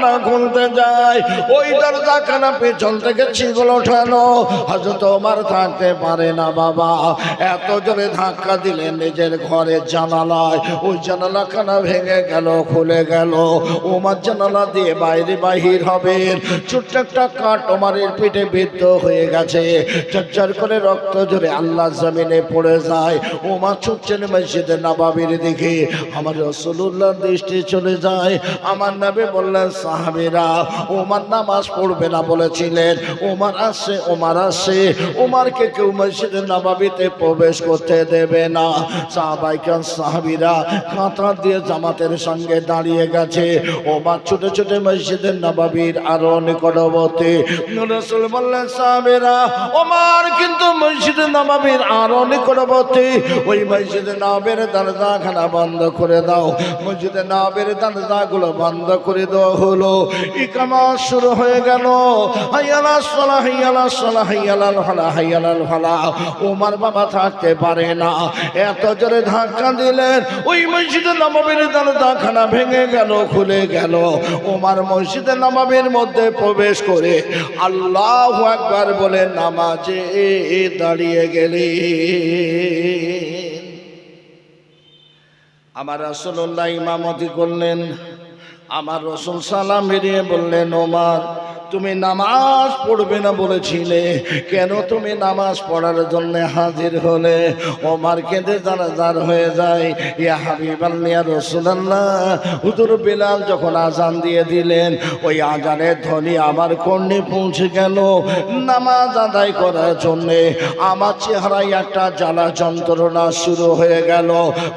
দরজাখানা খুলতে যায়, ওই দরজাখানা পেছন থেকে ছিগল ওঠানো। হযরত ওমর থাকতে পারে না বাবা, এত জোরে ধাক্কা দিলেন নিজের ঘরের জানালায়, ওই জানালাখানা ভেঙে গেল, খুলে গেল। ওমর জানালা দিয়ে বাইরে বাহির হবেন, ছোট্ট একটা কাঠ ওমরের পিঠে বিদ্ধ হয়ে গেছে, ঝরঝর করে রক্ত ঝরে আল্লাহ জমিনে পড়ে যায়। ওমর ছুটছেন মসজিদে নববীর দিকে। আমার রাসূলুল্লাহর দৃষ্টি চলে যায়। আমার নবী বললেন, সাহাবীরা ওমর নামাজ পড়বে না বলেছিলেন, ওমর আসছে, ওমর আসছে। ওমরকে কেউ মসজিদে নববীতে প্রবেশ করতে দেবে না। সাহাবীরা কাঁতার দিয়ে জামাতের সঙ্গে দাঁড়িয়ে গেছে। ওমর ছুটে ছুটে মসজিদে নববীর আরো নিকটবর্তী। রাসূল বললেন, সাহাবীরা ওমর কিন্তু মসজিদে নববীর আরো নিকটবর্তী, ওই মসজিদে নববীর দরজাখানা বন্ধ করে দাও। মসজিদে নববীর দরজাগুলো বন্ধ করে দেওয়া হলো। ইকামত শুরু হয়ে গেল। হাইয়া আলাস সালাহ, হাইয়া আলাস সালাহ, হাইয়া আলাল ফালাহ, হাইয়া আলাল ফালাহ। ওমর বাবা থাকতে পারে না, এত জোরে ধাক্কা দিলেন ওই মসজিদে নববীর দরজাখানা ভেঙে গেল, খুলে গেল। ওমর মসজিদে নববীর মধ্যে প্রবেশ করে আল্লাহু আকবার বলে নামাজে দাঁড়িয়ে গেলেন। আমার রাসূলুল্লাহ ইমামতি করলেন। আমার রাসূল সালাম ফিরিয়ে বললেন, ওমর তুমি নামাজ পড়বে না বলেছিলে, কেন তুমি নামাজ পড়ার জন্য হাজির হলে? ওমর কেঁদে জানাজার হয়ে যায়। ইয়া হাবিবাল্লাহ, ইয়া রাসূলুল্লাহ, হুজুর বিলাল যখন আজান দিয়ে দিলেন, ওই আজানের ধ্বনি আমার কর্ণে পৌঁছে গেল। নামাজ আদায় করার জন্যে আমার চেহারায় একটা জ্বালা যন্ত্রণা শুরু হয়ে গেল।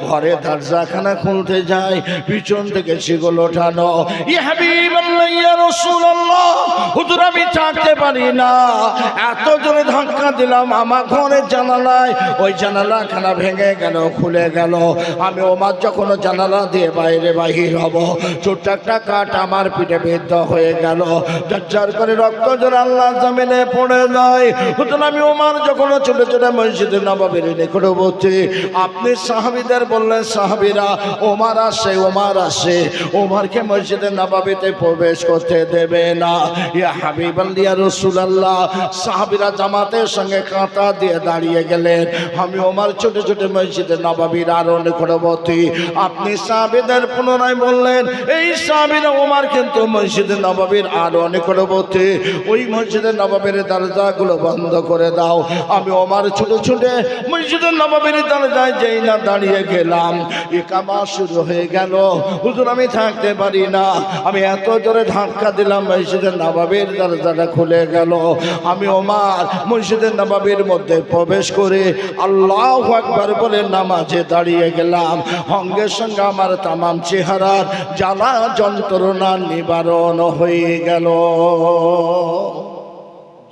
ঘরে দরজাখানা খুলতে যায়, পিছন থেকে শিকল ওঠানো। ইয়া হাবিবাল্লাহ, ইয়া রাসূলুল্লাহ, হুজুর আমি থাকতে পারি না, এত জোরে ধাক্কা দিলাম আমার ঘরের জানালায়, ওই জানালাখানা ভেঙে গেল, খুলে গেল। আমি ওমর যখন জানালা দিয়ে বাইরে বাহির হব, ছোট্ট একটা কাঠ আমার পিঠে বিদ্ধ হয়ে গেল, ঝরঝর করে রক্ত জোরে আল্লাহ জমিনে পড়ে যায়। হুজুর আমি ওমর যখন ছোট ছোট মসজিদে নববীর নিকটবর্তী, আপনি সাহাবীদের বললেন, সাহাবীরা ওমর আসে, ওমর আসে, ওমরকে মসজিদে নববীতে প্রবেশ করতে দেবে না। ইয়া হাবিবাল্লাহ, ইয়া রাসূলুল্লাহ, সাহাবীরা জামাতের সঙ্গে কাঁটা দিয়ে দাঁড়িয়ে গেলেন। আমি ওমর ছোট ছোট মসজিদে নববীর আরো নিকটবর্তী। আপনি সাহাবীদের পুনরায় বললেন, এই সাহাবীরা ওমর কিন্তু মসজিদে নববীর আরো নিকটবর্তী, ওই মসজিদে নববীর দরজাগুলো বন্ধ করে দাও। আমি ওমর ছোট ছোট মসজিদে নববীর দরজায় যেই না দাঁড়িয়ে গেলাম, ইকামত শুরু হয়ে গেল। হুজুর আমি থাকতে পারি না, আমি এত জোরে ধাক্কা দিলাম মসজিদে নববীর দরজাটা খুলে গেল। আমি ওমর মসজিদে নববীর মধ্যে প্রবেশ করে আল্লাহু আকবার বলে নামাজে দাঁড়িয়ে গেলাম। সঙ্গে সঙ্গে আমার তামাম চেহারার জ্বালা যন্ত্রণা নিবারণ হয়ে গেল।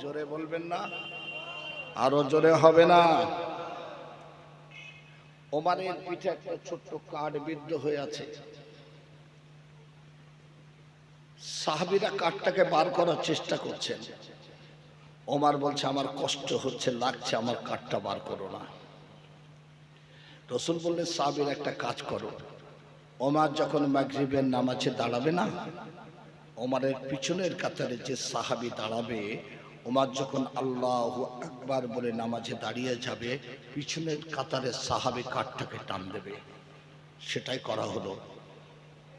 জোরে বলবেন না? আরো জোরে হবে না? ওমরের পিঠে একটা ছোট্ট কাঠ বিদ্ধ হয়ে আছে। সাহাবীরা কাঠটাকে বার করার চেষ্টা করছেন। ওমর বলছে, আমার কষ্ট হচ্ছে, লাগছে, আমার কাঠটা বার করো না। রাসূল বললেন, সাহাবীরা একটা কাজ করো, ওমর যখন মাগরিবের নামাজে দাঁড়াবে না, ওমরের পিছনের কাতারে যে সাহাবী দাঁড়াবে, ওমর যখন আল্লাহু আকবার বলে নামাজে দাঁড়িয়ে যাবে, পিছনের কাতারে সাহাবী কাঠটাকে টান দেবে। সেটাই করা হলো।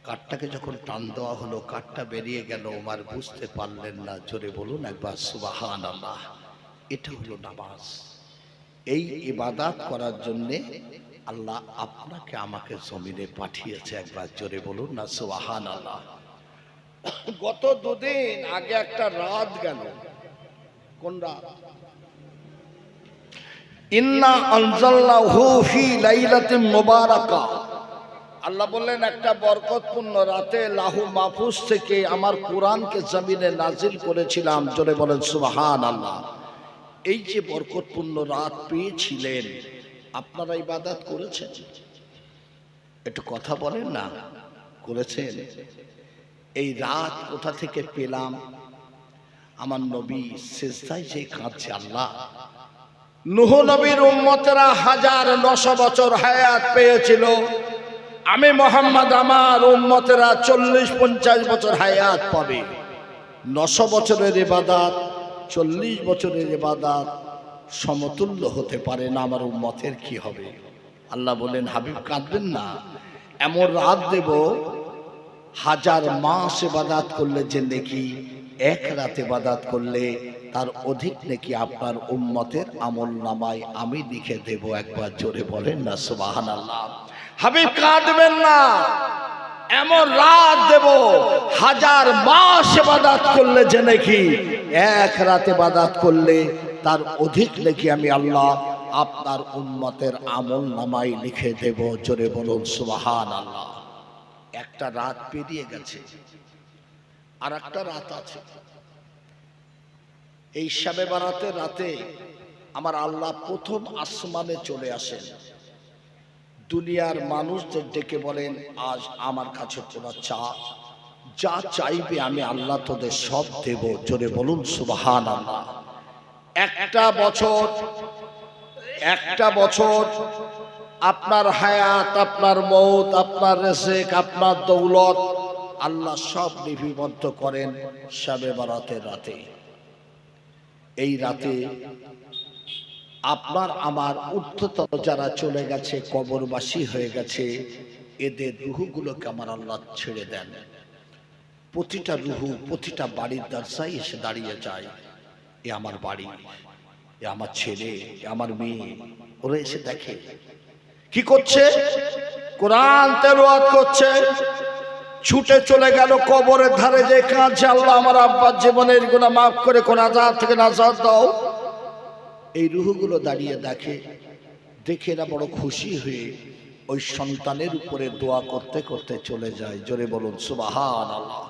কাঠটাকে যখন টান দেওয়া হলো, কাঠটা বেরিয়ে গেল। ওমর বুঝতে পারলেন না। জোরে বলুন একবার সুবহানাল্লাহ। এটা হলো নামাজ। এই ইবাদত করার জন্যে আল্লাহ আপনাকে আমাকে জমিনে পাঠিয়েছে। একবার জোরে বলুন না সুবহানাল্লাহ। গত দুদিন আগে একটা রাত গেল। কোন রাত? ইন্না আনজালনাহু ফি লাইলাতিন মুবারাকা। আল্লাহ বললেন, একটা বরকতপূর্ণ রাতে লাহু মাহফুজ থেকে আমার কোরআনকে জমিনে নাজিল করেছিলাম। জোরে বলেন সুবহানাল্লাহ। এই যে বরকতপূর্ণ রাত পেয়েছিলেন, আপনারা ইবাদত করেছেন? একটু কথা বলেন না, করেছেন? এই রাত কোথা থেকে পেলাম? আমার নবী সিজদায় যে কাঁদছে, আল্লাহ নূহ নবীর উম্মতেরা 1900 বছর হায়াত পেয়েছিল, আমি মোহাম্মদ আমার উম্মতেরা 40-50 বছর হায়াত পাবে। 900 বছরের ইবাদত 40 বছরের ইবাদত সমতুল্য হতে পারে না। আমার উম্মতের কি হবে? আল্লাহ বলেন, হাবিব কাঁদবেন না, এমন রাত দেব 1000 মাস ইবাদত করলে যে নেকি, এক রাত ইবাদত করলে তার অধিক নেকি আপনার উম্মতের আমল নামায় আমি লিখে দেব। একবার জোরে বলেন না সুবহানাল্লাহ। হাবিব কাঁদবেন না, এমন রাত দেব 1000 মাস ইবাদত করলে যে নেকি, এক রাত ইবাদত করলে তার অধিক নেকি আমি আল্লাহ আপনার উম্মতের আমল নামায় লিখে দেব। জোরে বলুন সুবহানাল্লাহ। একটা রাত পেরিয়ে গেছে, আর একটা রাত আছে। এই শবে বারাতের রাতে আমার আল্লাহ প্রথম আসমানে চলে আসেন। দুনিয়ার মানুষদের ডেকে বলেন, আজ আমার কাছে তোরা যা চাইবে আমি আল্লাহ তোদের সব দেব। জোরে বলুন সুবহানাল্লাহ। একটা বছর আপনার হায়াত, আপনার মৌত, আপনার রিজিক, আপনার দৌলত আল্লাহ সব লিপিবদ্ধ করেন শবে বারাতের রাতে। এই রাতে আপনার আমার ঊর্ধ্বতন যারা চলে গেছে, কবরবাসী হয়ে গেছে, এদের রুহগুলোকে আমার আল্লাহ ছেড়ে দেন। প্রতিটা রুহু প্রতিটা বাড়ির দরজায় এসে দাঁড়িয়ে যায়, এ আমার বাড়ি, এ আমার ছেলে, এ আমার মেয়ে। ওরা এসে দেখে কি করছে, কোরআন তেলাওয়াত করছে। ছুটে চলে গেল কবরের ধারে, যে কাঁদছে, আল্লাহ আমার আব্বার জীবনের গুনাহ মাফ করে কোন আযাব থেকে নাজাত দাও। এই রুহগুলো দাঁড়িয়ে দেখে এরা বড় খুশি হয়ে ওই সন্তানের উপরে দোয়া করতে করতে চলে যায়। জোরে বলুন সুবহানাল্লাহ।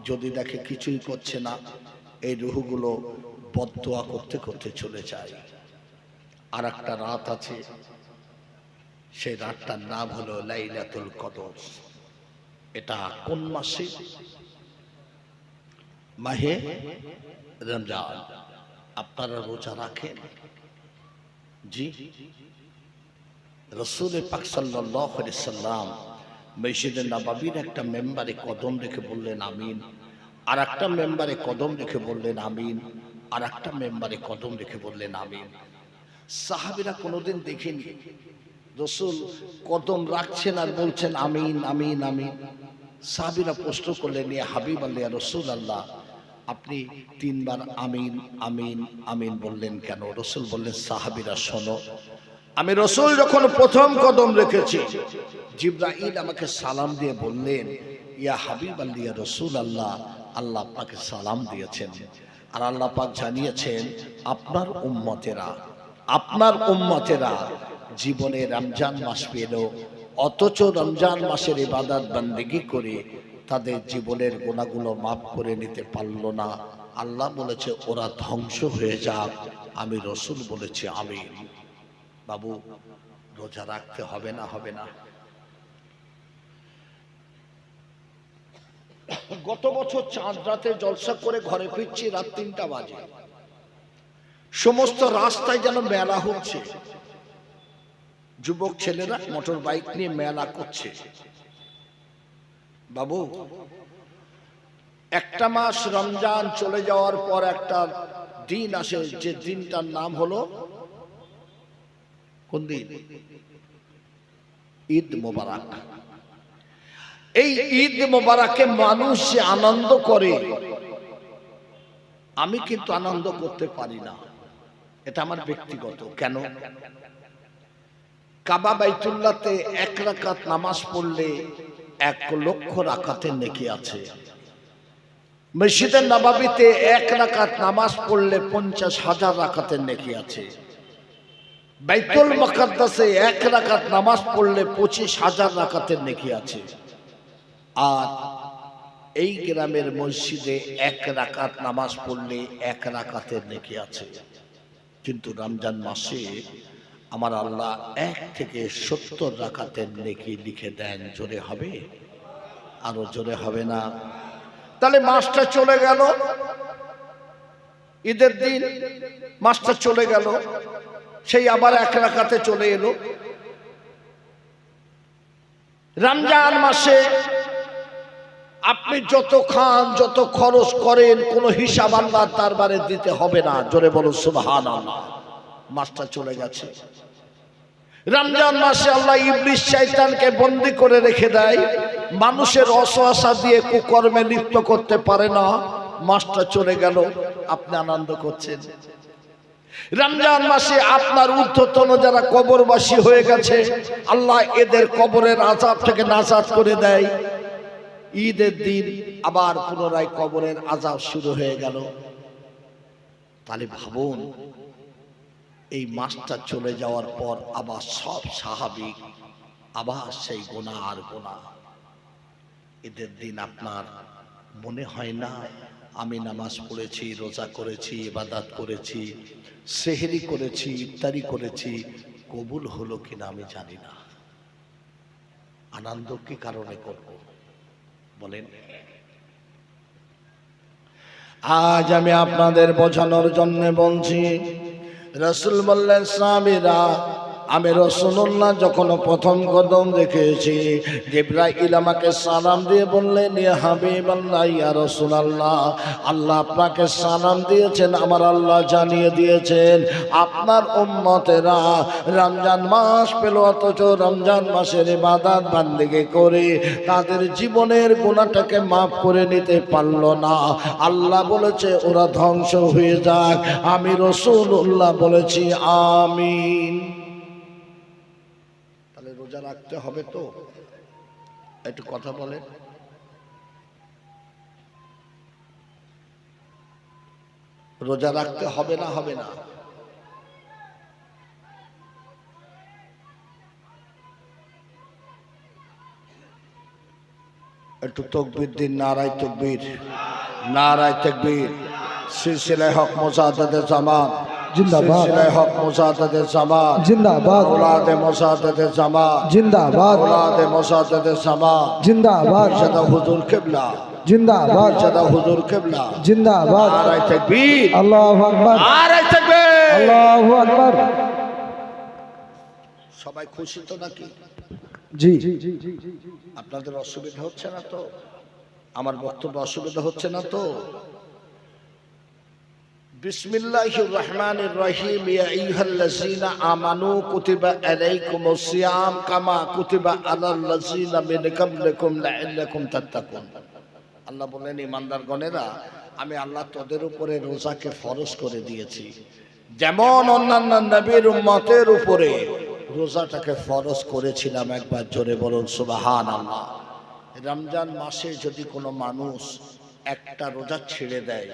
যদি দেখে কিছুই করছে না, এই রুহগুলো বদদোয়া করতে করতে চলে যায়। আর একটা রাত আছে, সেই রাতটার নাম হলো লাইলাতুল কদর। এটা কোন মাসে? মাহে রমজান। আপনারা রোজা রাখেন? জি। রাসূল পাক সাল্লাল্লাহু আলাইহি সাল্লাম মসজিদে নববীর একটা মেম্বারে কদম রেখে বললেন আমিন, আর একটা মেম্বারে কদম রেখে বললেন আমিন, আর একটা মেম্বারে কদম রেখে বললেন আমিন। সাহাবীরা কোনোদিন দেখেনি রাসূল কদম রাখছেন আর বলছেন আমিন আমিন আমিন। সাহাবীরা প্রশ্ন করলেন, ইয়া হাবিব আল্লাহ, ইয়া রাসূলুল্লাহ, আপনি 3 বার আমিন আমিন আমিন বললেন কেন? রাসূল বললেন, সাহাবীরা শোনো, আমি রাসূল যখন প্রথম কদম রেখেছি, জিবরাইল আমাকে সালাম দিয়ে বললেন, ইয়া হাবিব আল্লাহ, ইয়া রাসূলুল্লাহ, আল্লাহ পাকে সালাম দিয়েছেন, আর আল্লাহ পাক জানিয়েছেন আপনার উম্মতেরা জীবনে রমজান মাস পেল, অথচ রমজান মাসের ইবাদত বন্দেগী করে তাদের জীবনের গুনাহগুলো মাফ করে নিতে পারল না। আল্লাহ বলেছে ওরা ধ্বংস হয়ে যাক, আমি রাসূল বলেছি আমিন। বাবু, রোজা রাখতে হবে না? হবে না? গত বছর চাঁদ রাতে জলসা করে ঘরে ফিরছি, রাত 3টা বাজে। সমস্ত রাস্তায় যেন মেলা হচ্ছে, যুবক ছেলেরা মোটর বাইক নিয়ে মেলা করছে। বাবু, একটা মাস রমজান চলে যাওয়ার পর একটা দিন আসে, যে দিনটার নাম হলো কোন দিন? ঈদ মোবারক। এই ঈদ মোবারকে মানুষ যে আনন্দ করে, আমি কিন্তু আনন্দ করতে পারি না, এটা আমার ব্যক্তিগত। কেন? কাবা বাইতুল্লাহতে 1 রাকাত নামাজ পড়লে 1 লক্ষ রাকাতের নেকি আছে। মসজিদে নববীতে 1 রাকাত নামাজ পড়লে 50,000 রাকাতের নেকি আছে। বাইতুল মুকাদ্দাসে 1 রাকাত নামাজ পড়লে 25,000 রাকাতের নেকি আছে। আর এই গ্রামের মসজিদে 1 রাকাত নামাজ পড়লে 1 রাকাতের নেকি আছে। কিন্তু রমজান মাসে আমার আল্লাহ 1 থেকে 70 রাকাতের নেকি লিখে দেন। জোরে হবে? আরো জোরে হবে না? তাহলে মাসটা চলে গেল, ঈদের দিন মাসটা চলে গেল, সেই আবার 1 রাকাতে চলে এলো। রমজান মাসে আপনি যত খান, যত খরচ করেন, কোনো হিসাব আল্লাহ দরবারে দিতে হবে না। জোরে বলো সুবহানাল্লাহ। মাসটা চলে গেছে। রমজান মাসে আল্লাহ ইবলিস শয়তানকে বন্দী করে রেখে দেয়, মানুষের অসহাসা দিয়ে কুকর্মে লিপ্ত করতে পারে না। মাসটা চলে গেল, আপনি আনন্দ করছেন। রমজান মাসে আপনার ঊর্ধ্বতন যারা কবরবাসী হয়ে গেছে, আল্লাহ এদের কবরের আযাব থেকে নাজাত করে দেয়। ঈদের দিন আবার পুনরায় কবরের আযাব শুরু হয়ে গেল। তাহলে ভাবুন, এই মাসটা চলে যাওয়ার পর আবার সব স্বাভাবিক, আবার সেই গুনাহ আর গুনাহ। ঈদের দিন আপনার মনে হয় না আমি নামাজ পড়েছি, রোজা করেছি, ইবাদত করেছি, সেহরি করেছি, ইফতারি করেছি, কবুল হলো কিনা আমি জানি না। আনন্দ কি কারণে করব বলেন? আজ আমি আপনাদের বোঝানোর জন্য বলছি। রাসূল বললেন, সাহাবীরা, আমি রাসূলুল্লাহ যখন প্রথম কদম দেখেছি, জিবরাইল আমাকে সালাম দিয়ে বললেন, ইয়া হাবিবাল্লাহ, ইয়া রাসূলুল্লাহ, আল্লাহ আপনাকে সালাম দিয়েছেন, আমার আল্লাহ জানিয়ে দিয়েছেন আপনার উম্মতেরা রমজান মাস পেল, অথচ রমজান মাসের ইবাদত বান্দেগি করে তাদের জীবনের গুনাহটাকে মাফ করে নিতে পারল না। আল্লাহ বলেছে ওরা ধ্বংস হয়ে যাক। আমি রাসূলুল্লাহ বলেছি আমিন। রোজা রাখতে হবে তো? একটু কথা বলে। রোজা রাখতে হবে না? হবে না? একটু তাকবীর দিন। নারায়ে তাকবীর, নারায়ে তাকবীর। সিলসিলায়ে হক মুজাদ্দিদে জামান जिंदाबाद, सिलसिला हक मुजाद्दिदे ज़मान जिंदाबाद, औलाद मुजाद्दिदे ज़मान जिंदाबाद, औलाद मुजाद्दिदे ज़मान जिंदाबाद, इरशाद हुजूर किबला जिंदाबाद, इरशाद हुजूर किबला जिंदाबाद। नारे तकबीर, अल्लाहु আকবার, नारे तकबीर, अल्लाहु আকবার। সবাই খুশি তো নাকি? জি। আপনাদের অসুবিধা হচ্ছে না তো? আমার বক্তব্য অসুবিধা হচ্ছে না তো? বিসমিল্লাহির রহমানির রহিম। ইয়া আইয়ুহাল্লাযীনা আমানু কুতিবা আলাইকুমুস সিয়াম কামা কুতিবা আলাল্লাযীনা মিন ক্বাবলিকুম লাআল্লাকুম তাত্তাকুন। আল্লাহ বলেন, ঈমানদারগণেরা, আমি আল্লাহ তোদের উপরে রোজাকে ফরজ করে দিয়েছি, যেমন অন্যান্য নবীর উম্মতের উপরে রোজাটাকে ফরজ করেছিলাম। একবার জোরে বলুন সুবহানাল্লাহ। রমজান মাসে যদি কোনো মানুষ একটা রোজা ছেড়ে দেয়,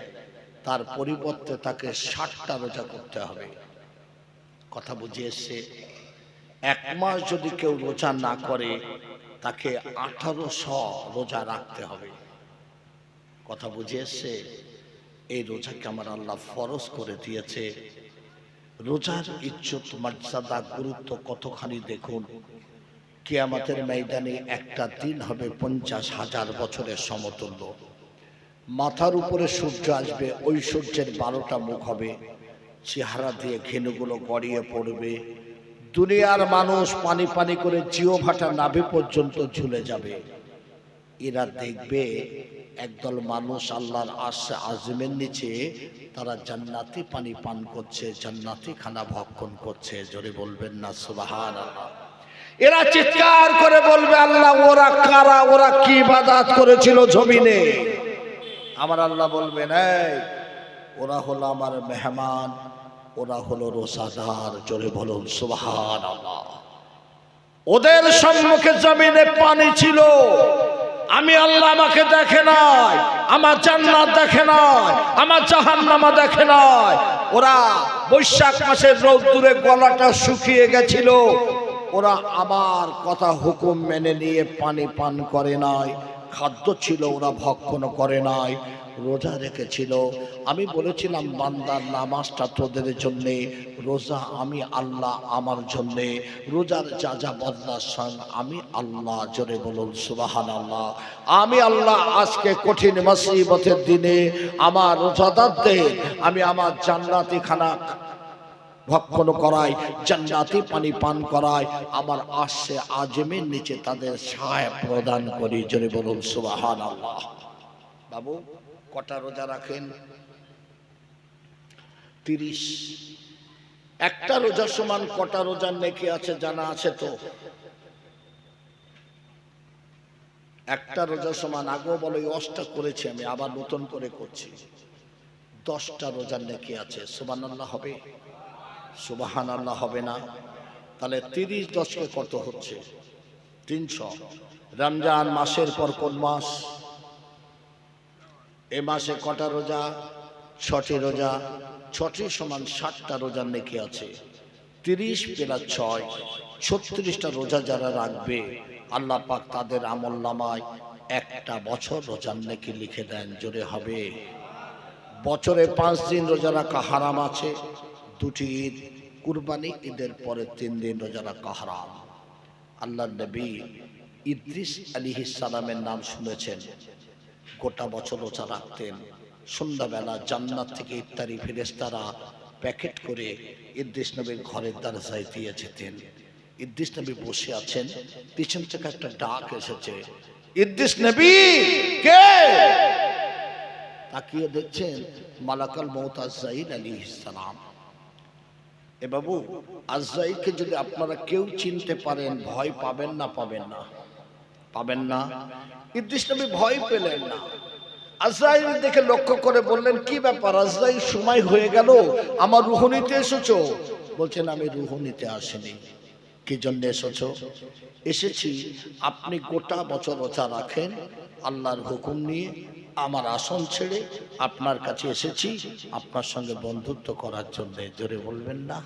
তার পরিবর্তে তাকে 60টা রোজা করতে হবে। কথা বুঝে এসছে? এক মাস যদি কেউ রোজা না করে, তাকে 1800 রোজা রাখতে হবে। কথা বুঝে এসছে? এই রোজাকে আমার আল্লাহ ফরজ করে দিয়েছে। রোজার ইজ্জত, মর্যাদা, গুরুত্ব কতখানি দেখুন। কিয়ামতের ময়দানে একটা দিন হবে 50,000 বছরের সমতুল্য। মাথার উপরে সূর্য আসবে, ওই সূর্যের 12টা মুখ হবে, চেহারা দিয়ে ঘেনুগুলো গড়িয়ে পড়বে। দুনিয়ার মানুষ পানি পানি করে জিহ্বাটা নাভি পর্যন্ত ঝুলে যাবে। এরা দেখবে একদল মানুষ আল্লাহর আরশে আযমের নিচে তারা জান্নাতি পানি পান করছে, জান্নাতি খানা ভক্ষণ করছে। জোরে বলবেন না সুবহানাল্লাহ? এরা চিৎকার করে বলবে, আল্লাহ ওরা কারা, ওরা কি ইবাদত করেছিল জমিনে? আমার আল্লাহ বলবেন, এই ওরা হলো আমার মেহমান, ওরা হলো রোজাদার। জোরে বলুন সুবহানাল্লাহ। ওদের সম্মুখে জমিনে পানি ছিল, আমি আল্লাহ আমাকে দেখে নাই, আমার জান্নাত দেখে নাই, আমার জাহান্নাম দেখে নাই। ওরা বৈশাখ মাসের রৌদ্রে গলাটা শুকিয়ে গেছিল, ওরা আমার কথা হুকুম মেনে নিয়ে পানি পান করে নাই। খাদ্য ছিল, ওরা ভক্ষণ করে নাই, রোজা রেখেছিল। আমি বলেছিলাম, বান্দার নামাজটা তোদের জন্যে, রোজা আমি আল্লাহ আমার জন্যে। রোজার যা যা বদলার সঙ্গ আমি আল্লাহ। জোরে বলুন সুবহানাল্লাহ। আমি আল্লাহ আজকে কঠিন মুসিবতের দিনে আমার রোজাদারদের আমি আমার জান্নাতি খানা ভক্ষণ করায়, জান্নাতি পানি পান করায়, আমার আরশে আজমের নিচে তাদের ছায়া প্রদান করি। জোরে বলুন সুবহানাল্লাহ। বাবু কটা রোজা রাখেন? 30। একটা রোজার সমান কটা রোজার নেকি আছে জানা আছে তো? একটা রোজার সমান, আগেও বলো অষ্টা করেছি আমি, আবার নতুন করে করছি, 10টা রোজার নেকি আছে। সুবহানাল্লাহ হবে? সুবহানাল্লাহ হবে না? তাহলে 30 10 কত হচ্ছে? 300। রমজান মাসের পর কোন মাস? এ মাসে কটা রোজা? 6টি রোজা। 6টি সমান 60টা রোজার নেকি আছে। 30 + 6 36টা রোজা যারা রাখবে আল্লাহ পাক তাদের আমলনামায় একটা বছর রোজার নেকি লিখে দেন। জোরে হবে? বছরে 5 দিন রোজা রাখা হারাম আছে, 2টি ঈদ, কুরবানি ঈদের পরে 3 দিন রোজা রাখা হারাম। আল্লাহর নবী ইদ্রিস আলাইহিস সালামের নাম শুনেছেন, গোটা বছর রোজা রাখতেন। সন্ধ্যাবেলা জান্নাত থেকে ইফতারি ফেরেশতারা প্যাকেট করে ইদ্রিস নবীর ঘরের দরজায় দিয়ে যেতেন। ইদ্রিস নবী বসে আছেন, পিছন থেকে একটা ডাক এসেছে, ইদ্রিস নবী কে? তাকিয়ে দেখছেন মালাকুল মউত আজরাইল আলাইহিস সালাম। এ বাবু, আজরাইলকে যদি আপনারা কেউ চিনতে পারেন, ভয় পাবেন না? পাবেন না? পাবেন না? ইদ্রিস নবী ভয় পেলেন না। আজরাইল দেখে লক্ষ্য করে বললেন, কি ব্যাপার আজরাইল, সময় হয়ে গেল, আমার রূহ নিতে এসেছো? বলছেন, আমি রূহ নিতে আসিনি। কি জন্য এসেছো? এসেছি আপনি গোটা বছর রোজা রাখেন, আল্লাহর হুকুম নিয়ে আমার আসন ছেড়ে আপনার কাছে এসেছি আপনার সঙ্গে বন্ধুত্ব করার জন্য। জোরে বলবেন না?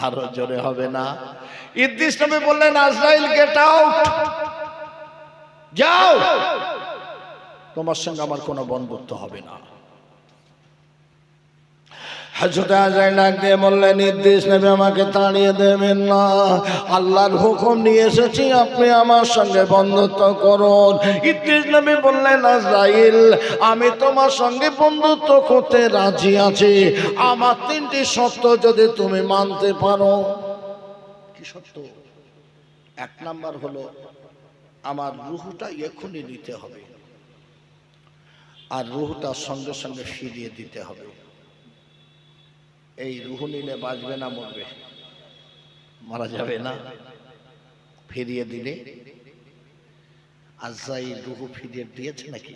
আরো জোরে হবে না? ইদ্রিস নবী বললেন, আজরাইল গেট আউট, যাও, তোমার সঙ্গে আমার কোনো বন্ধুত্ব হবে না। হযরত আজরাইল ডাক দিয়ে বললেন, ইদ্রিস নবী আমাকে তাড়িয়ে দেবেন না, আল্লাহর হুকুম নিয়ে এসেছি, আপনি আমার সঙ্গে বন্ধুত্ব করুন। ইদ্রিস নবী বললেন, আজরাইল আমি তোমার সঙ্গে বন্ধুত্ব করতে রাজি আছি, আমার 3টি শর্ত যদি তুমি মানতে পারো। কি শর্ত? 1 নাম্বার হলো আমার রূহটা এখনই নিতে হবে, আর রূহটা সঙ্গে সঙ্গে ফিরিয়ে দিতে হবে। এই রূহ নিলে বাঁচবে না মরবে? মারা যাবে না? ফিরিয়ে দিলে আজরাইল রূহ ফিরিয়ে দিয়েছে নাকি?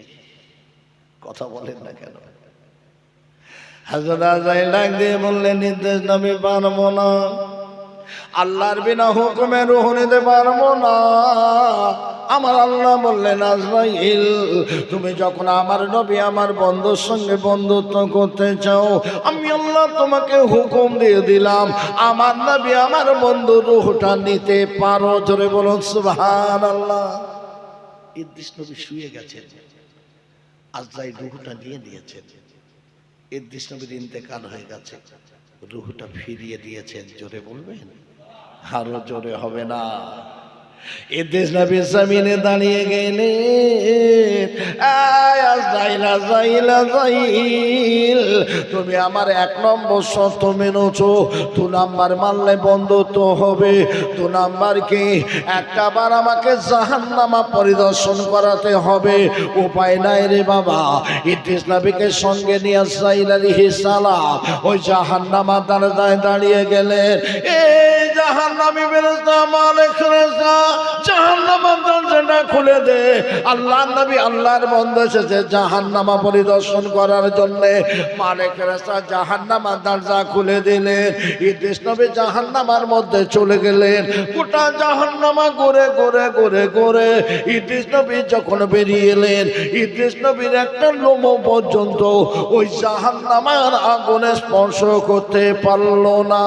কথা বলেন না কেন? হযরত আজরাইল ডাক দিয়ে বললেন, ইদ্রিস নবী পারবো না, আল্লাহর বিনা হুকুমে রূহ নিতে পারবো না। আমার আল্লাহ বললেন, আজরাইল তুমি যখন আমার নবী আমার বন্ধুর সঙ্গে বন্ধুত্ব করতে চাও, আমি আল্লাহ তোমাকে হুকুম দিয়ে দিলাম, আমার নবী আমার বন্ধু রূহটা নিতে পারো। জোরে বলুন সুবহানাল্লাহ। ইদ্রিস নবী শুয়ে গেছেন, আজরাইল রূহটা নিয়ে নিয়েছেন। ইদ্রিস নবীর ইন্তেকাল হয়ে গেছে, রূহটা ফিরিয়ে দিয়েছেন। জোরে বলবেন? আরো জোরে হবে না? ইদ্রিস নবী জমিনে দাঁড়িয়ে গেলেন, আজরাইল আজরাইল আজরাইল তুমি আমার 1 নম্বর শর্ত মেনেছো, 2 নাম্বার মানলে বন্ধুত্ব হবে। 2 নাম্বার কি? একটা বার আমাকে জাহান্নামা পরিদর্শন করাতে হবে। উপায় নাই রে বাবা। ইদ্রিস নবীকে সঙ্গে নিয়ে আজরাইল আলাইহিস সালাম ওই জাহান্নামার দরজায় দাঁড়িয়ে গেলেন। এই জাহান্নামী ফেরেশতা মালিক ফেরেশতা জাহান্নামের দরজাটা খুলে দে। আল্লাহর নবী আল্লাহর বন্ধু এসেছে জাহান্নামা পরিদর্শন করার জন্য। মালিক ফেরেশতা জাহান্নামের দরজা খুলে দিলেন। ইদ্রিস নবী জাহান্নামের মধ্যে চলে গেলেন। গোটা জাহান্নামা ঘুরে ঘুরে ঘুরে ঘুরে ইদ্রিস নবী যখন বেরিয়ে এলেন, ইদ্রিস নবীর একটা লোম পর্যন্ত ওই জাহান্নামের আগুনে স্পর্শ করতে পারল না।